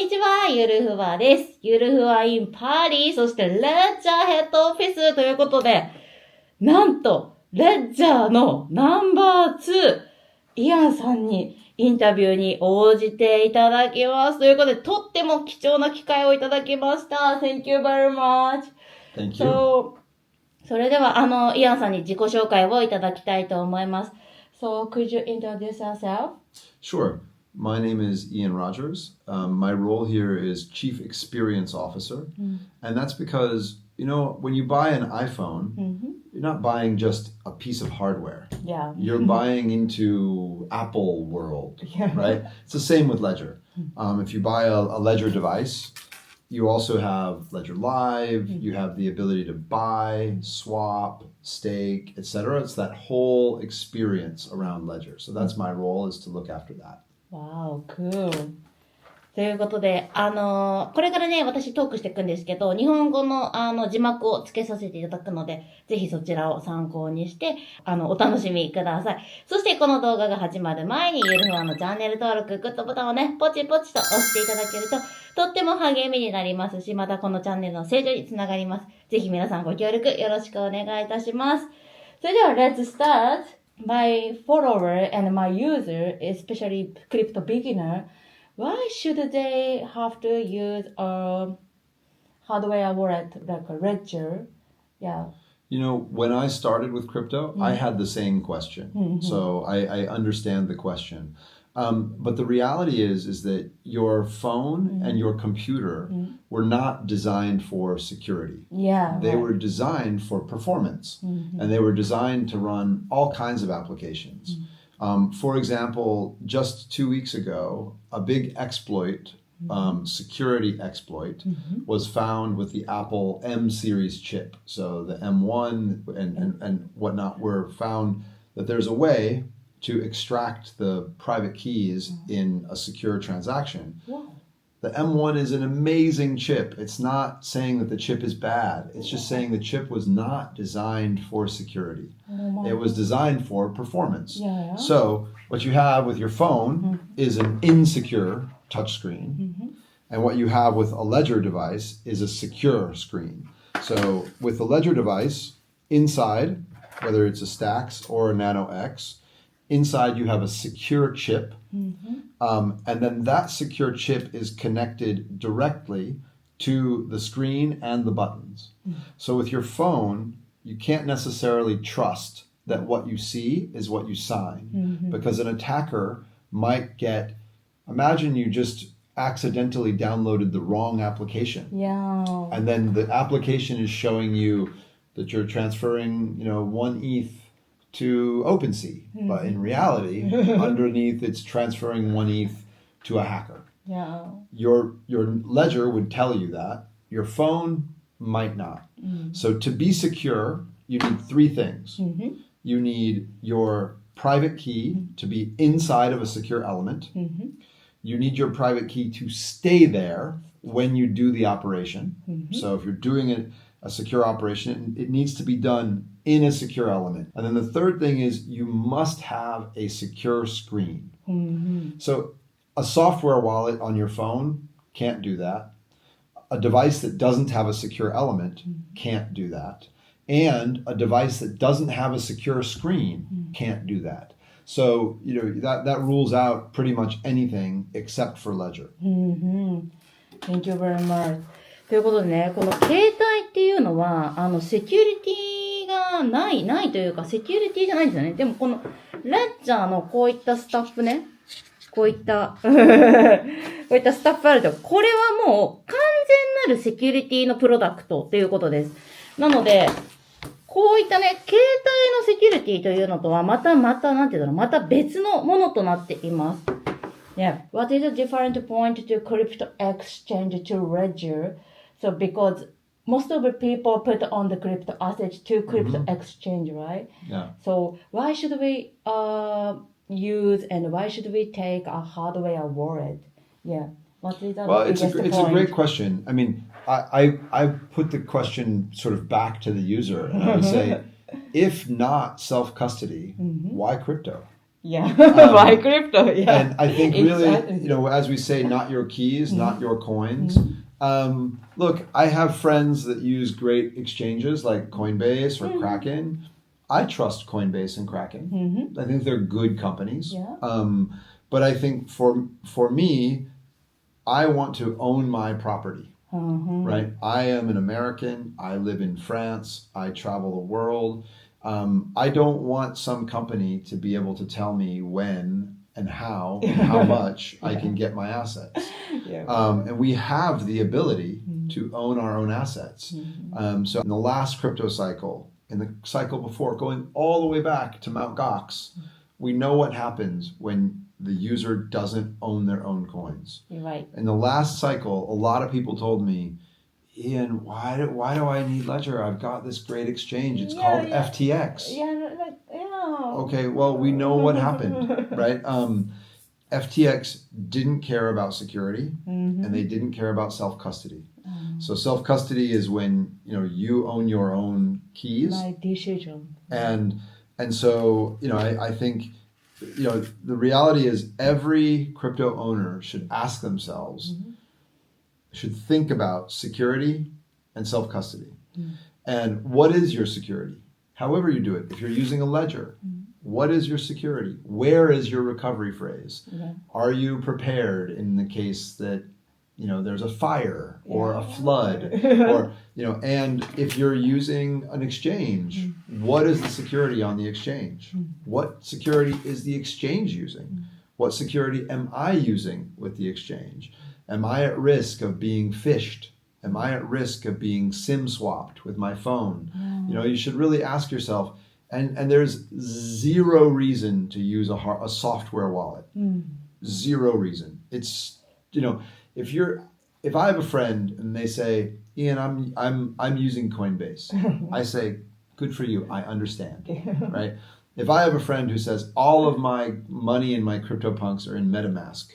にちは、ゆるふわです。ゆるふわ in パリ、そしてレッジャーヘッドオフィスということで、なんと、レッジャーのナンバー2、イアンさんにインタビューに応じていただきます。ということで、とっても貴重な機会をいただきました。Thank you very much. Thank you. それでは、イアンさんに自己紹介をいただきたいと思います。So, could you introduce yourself? Sure. My name is Ian Rogers. My role here is Chief Experience Officer. And that's because, when you buy an iPhone, you're not buying just a piece of hardware. Yeah. You're buying into Apple world, right? It's the same with Ledger. If you buy a Ledger device, you also have Ledger Live, you have the ability to buy, swap, stake, etc. It's that whole experience around Ledger. So that's my role, is to look after that. Wow, cool. ということで、これからね、私トークしていくんですけど、日本語の字幕をつけさせていただくので、ぜひそちらを参考にして、お楽しみください。そしてこの動画が始まる前に、ゆるふわのチャンネル登録、グッドボタンをね、ポチポチと押していただけると、とっても励みになりますし、またこのチャンネルの成長につながります。ぜひ皆さんご協力よろしくお願いいたします。それでは、Let's start!My follower and my user, especially crypto beginner, why should they have to use a hardware wallet like a Ledger? Yeah. When I started with crypto, I had the same question. So I understand the question. But the reality is that your phone and your computer were not designed for security. Yeah. They were designed for performance, and they were designed to run all kinds of applications. For example, just 2 weeks ago, a big exploit, security exploit, was found with the Apple M series chip. So the M1 and whatnot were found that there's a way to extract the private keys in a secure transaction. Wow. The M1 is an amazing chip. It's not saying that the chip is bad. It's just saying the chip was not designed for security. It was designed for performance. Yeah. So what you have with your phone is an insecure touchscreen. And what you have with a Ledger device is a secure screen. So with the Ledger device, inside, whether it's a Stax or a Nano X, inside you have a secure chip, and then that secure chip is connected directly to the screen and the buttons. So with your phone, you can't necessarily trust that what you see is what you sign, because an attacker might imagine you just accidentally downloaded the wrong application. Yeah. And then the application is showing you that you're transferring, 1 ETH to OpenSea, but in reality, underneath it's transferring 1 ETH to a hacker. Yeah. Your ledger would tell you that. Your phone might not. So to be secure, you need 3 things. You need your private key to be inside of a secure element. You need your private key to stay there when you do the operation. So if you're doing a secure operation, it needs to be done in a secure element. And then the third thing is you must have a secure screen. So a software wallet on your phone can't do that. A device that doesn't have a secure element can't do that. And a device that doesn't have a secure screen can't do that. So, that rules out pretty much anything except for Ledger. Thank you very much. ということでね、この携帯っていうのは、セキュリティがないというか、セキュリティじゃないんですよね。でもこの、レッジャーのこういったスタッフね、こういったスタッフあると、これはもう完全なるセキュリティのプロダクトということです。なので、こういったね、携帯のセキュリティというのとは、また、なんていうの、また別のものとなっています。Yeah. What is the different point to crypto exchange to Ledger? So because most of the people put on the crypto assets to crypto exchange, right? Yeah. So why should we use and why should we take a hardware wallet? Yeah. What is the it's a great question. I mean, I put the question sort of back to the user, and I would say, if not self-custody, why crypto? Yeah, buy crypto. Yeah, and I think really, exactly. as we say, not your keys, not your coins. Look, I have friends that use great exchanges like Coinbase or Kraken. I trust Coinbase and Kraken. I think they're good companies. Yeah. But I think for me, I want to own my property. Right? I am an American. I live in France. I travel the world. I don't want some company to be able to tell me when and how much I can get my assets. And we have the ability to own our own assets. So in the last crypto cycle, in the cycle before, going all the way back to Mt. Gox, we know what happens when the user doesn't own their own coins. Right. In the last cycle, a lot of people told me, Ian, why do I need Ledger? I've got this great exchange. It's called FTX. Okay, well, we know what happened, right? FTX didn't care about security, and they didn't care about self-custody. So self-custody is when you own your own keys. My decision. And so I think the reality is every crypto owner should ask themselves, should think about security and self-custody. And what is your security? However you do it. If you're using a ledger, what is your security? Where is your recovery phrase? Are you prepared in the case that there's a fire or a flood or and if you're using an exchange, what is the security on the exchange? What security is the exchange using? What security am I using with the exchange? Am I at risk of being phished? Am I at risk of being SIM swapped with my phone? You should really ask yourself, and there's zero reason to use a software wallet. Zero reason. It's if I have a friend and they say, Ian, I'm using Coinbase, I say, good for you, I understand, right? If I have a friend who says all of my money and my CryptoPunks are in MetaMask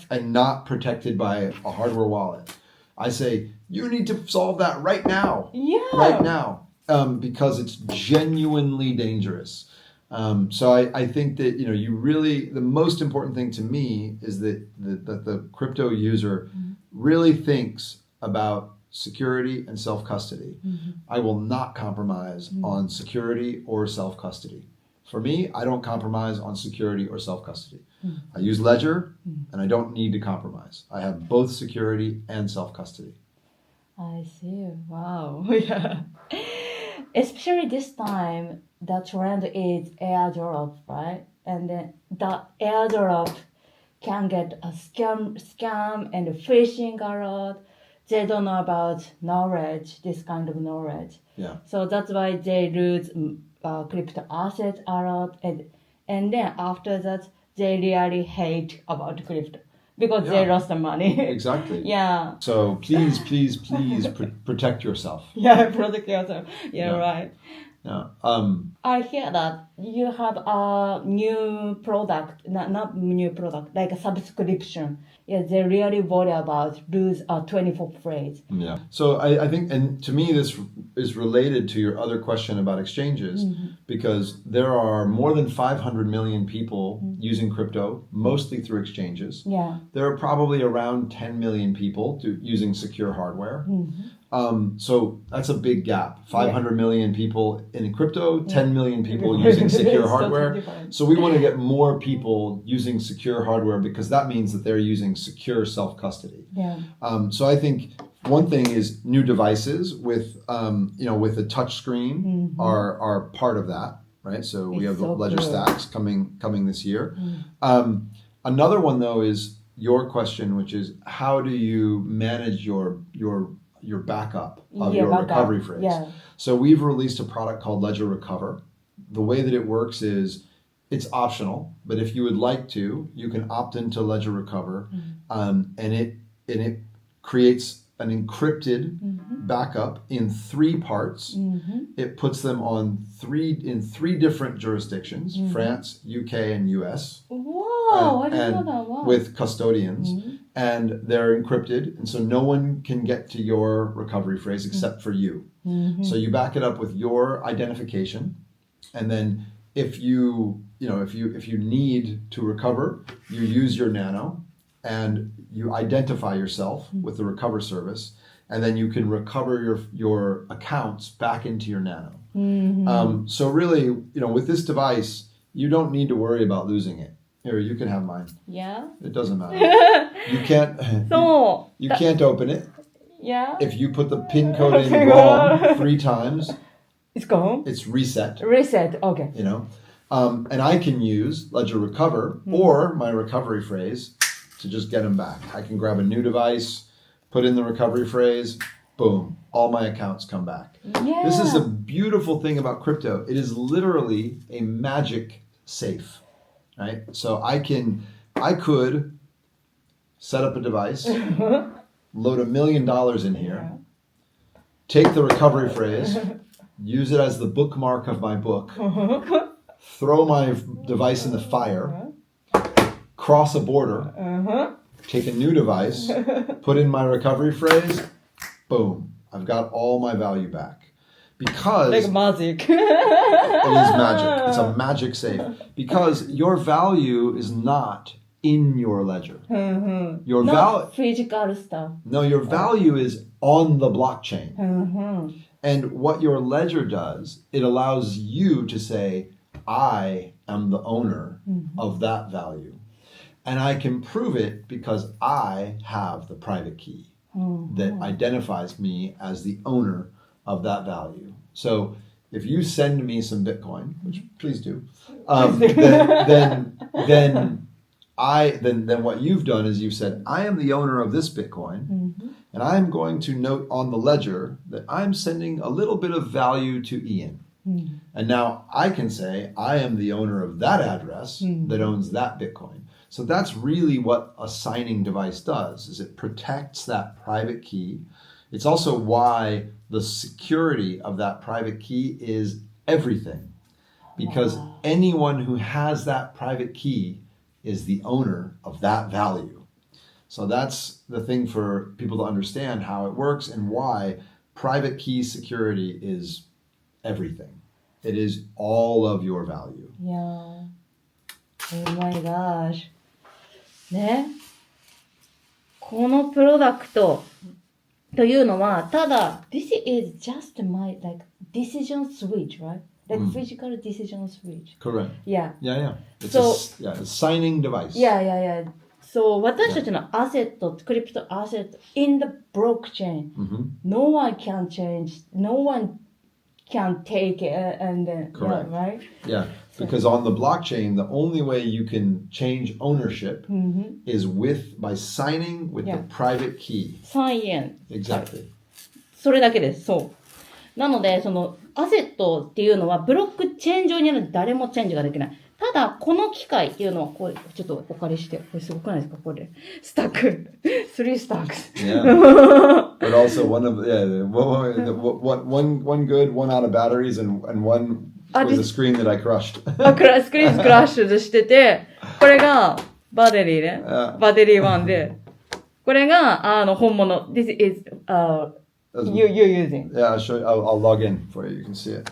and not protected by a hardware wallet, I say, you need to solve that right now. Right now. Because it's genuinely dangerous. So I think that you really, the most important thing to me is that the crypto user really thinks about security and self-custody. I will not compromise on security or self-custody. For me, I don't compromise on security or self-custody. I use Ledger, and I don't need to compromise. I have both security and self-custody. I see. Wow. Yeah. Especially this time, the trend is airdrop, right? And then the airdrop can get a scam and phishing a lot. They don't know about this kind of knowledge. Yeah. So that's why they lose crypto assets a lot. And then after that, they really hate about crypto because they lost the money. Exactly. Yeah. So please protect yourself. Yeah, protect yourself. Yeah, right. Yeah. I hear that you have a new product, not new product, like a subscription. Yeah, they really worry about lose a 24 phrase. Yeah. So I think, and to me, this is related to your other question about exchanges, because there are more than 500 million people using crypto, mostly through exchanges. Yeah. There are probably around 10 million people using secure hardware. So that's a big gap. 500 million people in crypto, 10 million people using secure hardware. So we want to get more people using secure hardware because that means that they're using secure self-custody. Yeah. So I think one thing is new devices with with a touch screen are part of that, right? So we have the Ledger Stacks coming this year. Another one though is your question, which is how do you manage your backup of your recovery phrase? Yeah. So we've released a product called Ledger Recover. The way that it works is it's optional, but if you would like to, you can opt into Ledger Recover, and it creates an encrypted backup in 3 parts. It puts them in three different jurisdictions: France, UK, and US. Wow, I didn't know that. Wow. With custodians, and they're encrypted, and so no one can get to your recovery phrase except for you. So you back it up with your identification, and then if you need to recover, you use your Nano and you identify yourself with the recover service, and then you can recover your accounts back into your Nano. So really, with this device, you don't need to worry about losing it. Here, you can have mine. Yeah. It doesn't matter. You can't. You can't open it. Yeah. If you put the PIN code in wrong 3 times, it's gone. It's reset. Reset. Okay. And I can use Ledger Recover or my recovery phrase to just get them back. I can grab a new device, put in the recovery phrase, boom, all my accounts come back. Yeah. This is the beautiful thing about crypto. It is literally a magic safe, right? So I could set up a device, load $1 million in here, take the recovery phrase, use it as the bookmark of my book, throw my device in the fire, cross a border, take a new device, put in my recovery phrase, boom, I've got all my value back. Because like magic. It is magic. It's a magic safe. Because your value is not in your ledger. Your Not physical stuff. No, your value is on the blockchain. And what your ledger does, it allows you to say, I am the owner of that value. And I can prove it because I have the private key that identifies me as the owner of that value. So if you send me some Bitcoin, which please do, then what you've done is you've said, I am the owner of this Bitcoin, and I'm going to note on the ledger that I'm sending a little bit of value to Ian. And now I can say, I am the owner of that address that owns that Bitcoin. So that's really what a signing device does, is it protects that private key. It's also why the security of that private key is everything. Because anyone who has that private key is the owner of that value. So that's the thing for people to understand how it works and why private key security is everything. It is all of your value. Yeah. Oh my gosh. ね。このプロダクトというのは、ただ、this is just my like decision switch, right? Like physical decision switch. Correct. Yeah. Yeah. It's So, a signing device. Yeah. So 私たちのアセット、クリプトアセット in the blockchain, no one can change, no one can take it and then, Correct. Yeah, right? Yeah, because on the blockchain, the only way you can change ownership is by signing with the private key. 3円。Exactly. それだけです。そう。なので、その、アセットっていうのは、ブロックチェーン上にある誰もチェンジができない。ただ、この機械っていうのは、これ、ちょっとお借りして、これすごくないですかこれ。スタック。3 stacks. Yeah. But also one good, one out of batteries, and one with a screen that I crushed. スクリーンクラッシュしてて、これがバテリーね。バテリー1で。これが、本物。This is, you using. Yeah, I'll log in for you. You can see it.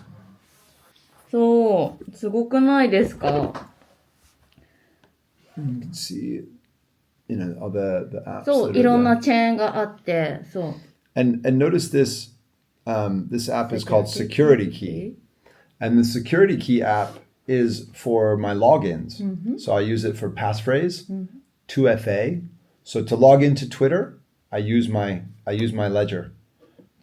そう、すごくないですか You can see, all the apps. そう、いろんなチェーンがあって、そう。And notice this, this app is called Security Key. And the Security Key app is for my logins. So I use it for passphrase, 2FA. So to log into Twitter, I use my Ledger.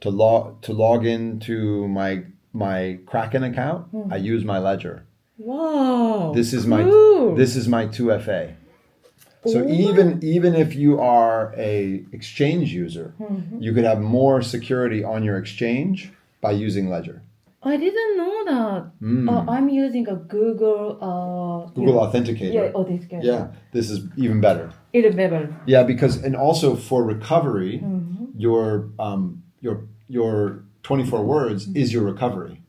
To log into my Kraken account, I use my Ledger. Wow. This is my 2FA. So even if you are a exchange user, you could have more security on your exchange by using Ledger. I didn't know that. I'm using a Google Authenticator. Yeah, Authenticator. Yeah, this is even better. Even better. Yeah, and also for recovery, your 24 words is your recovery.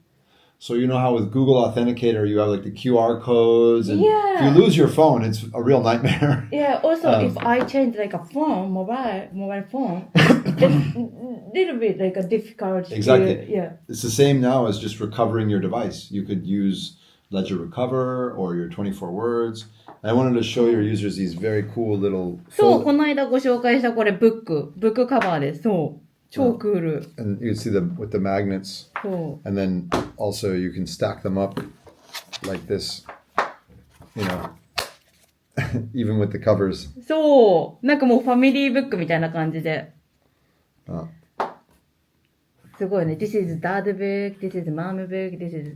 So you know how with Google Authenticator you have like the QR codes, and if you lose your phone, it's a real nightmare. Yeah. Also, if I change like a phone, mobile phone, it's a little bit like a difficult. Exactly. Yeah. It's the same now as just recovering your device. You could use Ledger Recover or your 24 words. I wanted to show your users these very cool little そう、この間ご紹介したこれブックカバーです。そう。超クール。And you can see them with the magnets. そう。And then also you can stack them up like this, you know, even with the covers. そう。なんかもうファミリーブックみたいな感じで。すごいね。This is dad book, this is mom book, this is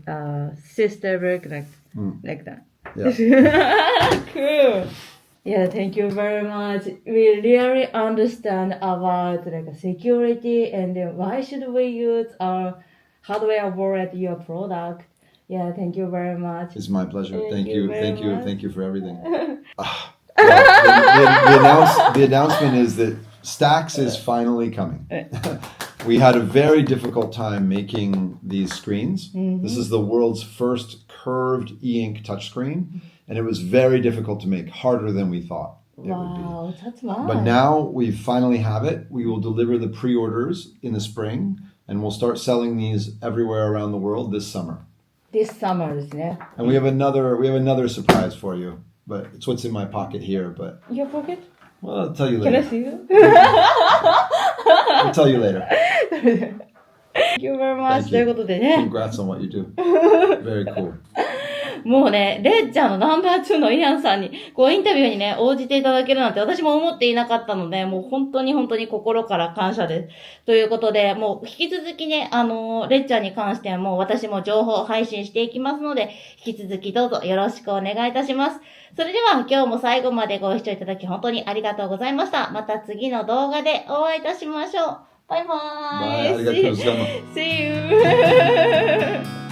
sister book, like that. Yeah. Cool. Yeah, thank you very much. We really understand about like security and why should we use our hardware wallet, your product. Yeah, thank you very much. It's my pleasure. Thank you for everything. The announcement is that Stacks is finally coming. We had a very difficult time making these screens. This is the world's first curved e-ink touchscreen, and it was very difficult to make, harder than we thought it would be. Wow, that's nice. But now we finally have it. We will deliver the pre-orders in the spring, and we'll start selling these everywhere around the world this summer. This summer ですね。And we have another surprise for you, but it's what's in my pocket here. But Your pocket? Well, I'll tell you Can I later. see you? I'll tell you later. Thank you very much. ということでね。 Congrats on what you do. Very cool. もうね、レッジャーのナンバー2のイアンさんに、こうインタビューにね、応じていただけるなんて私も思っていなかったので、もう本当に心から感謝です。ということで、もう引き続きね、レッジャーに関してはもう私も情報配信していきますので、引き続きどうぞよろしくお願いいたします。それでは今日も最後までご視聴いただき本当にありがとうございました。また次の動画でお会いいたしましょう。バイバーイ。バイ、ありがとうございます。See you.